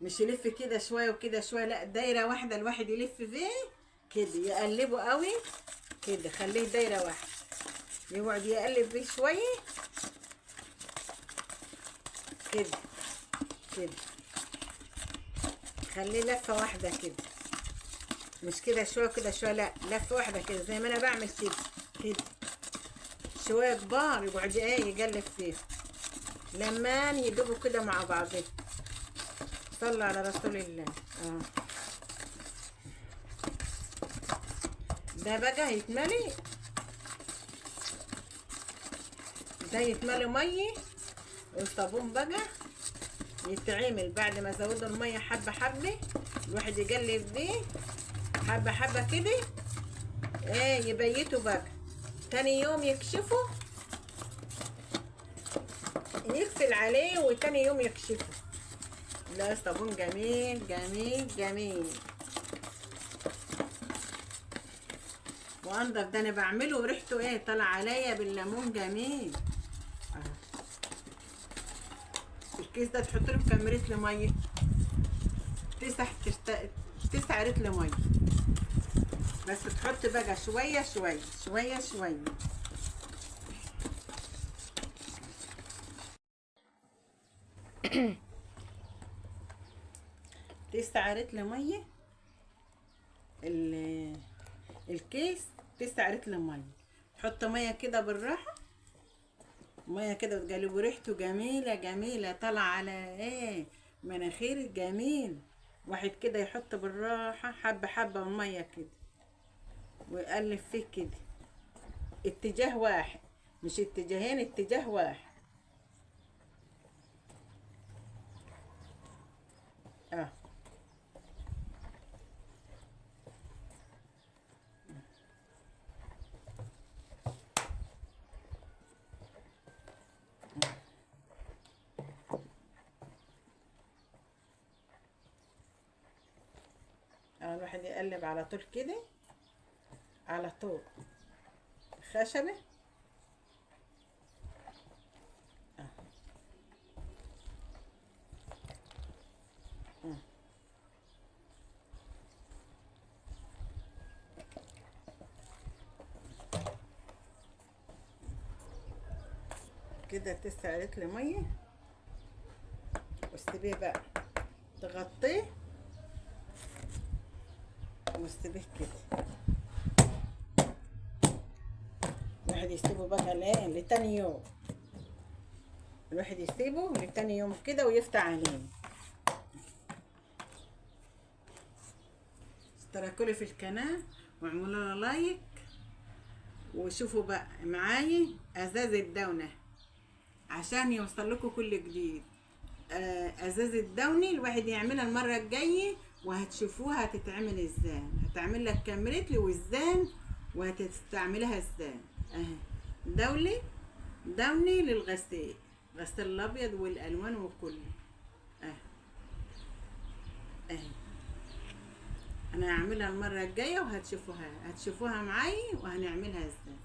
مش يلف كده شويه وكده شويه، لا دايره واحده الواحد يلف فيه كده، يقلبه قوي كده، خليه دايره واحده، يقعد يقلب فيه شويه كده كده، خليه لفه واحده كده، مش كده شويه كده شويه، لا لفه واحده كده زي ما انا بعمل كده كده، شويه كبار يقعد يقلب فيه لما يدوبوا كده مع بعضهم. صلى على رسول الله. ده بقى هيتملي، ده يتملي ميه والصابون بقى يتعمل بعد ما زودوا الميه حبه حبه، الواحد يقلب بيه حبه حبه كده، يبيتوا بقى، تاني يوم يكشفوا، يقفل عليه وتاني يوم يكشفوا. لا صابون جميل جميل جميل وانضف، ده انا بعمله وريحته طالع عليا بالليمون جميل. الكيس ده تحط له كام رتل ميه، 9 رتل ميه، بس تحط بقى شويه شويه شويه شويه. 9 رتل ميه، الكيس 9 رتل ميه، تحط ميه كده بالراحه، ميه كده وتقلبوا، ريحته جميله جميله طالعه على مناخير جميل. واحد كده يحط بالراحه حبه حبه من ميه كده ويقلب فيه كده، اتجاه واحد مش اتجاهين، اتجاه واحد. اه الواحد يقلب على طول كده، على طول خشبه. كده 9 رتل ميه، واستبيه بقى، تغطيه واستبيه كده، الواحد يسيبه بقى لتاني يوم، الواحد يسيبه لتاني يوم كده ويفتح عليه. اشتركوا في القناة واعملوا لنا لايك، وشوفوا بقى معايا ازاز الدونة عشان يوصل لكم كل جديد. ازاز الدوني الواحد يعملها المرة الجاية وهتشوفوها هتتعمل ازاي، هتعمل لك كام رتل وازاي وهتستعملها ازاي. اهي دوني للغسيل، غسيل الابيض والالوان وكله. اهي اهي انا هعملها المرة الجاية وهتشوفوها معايا وهنعملها ازاي.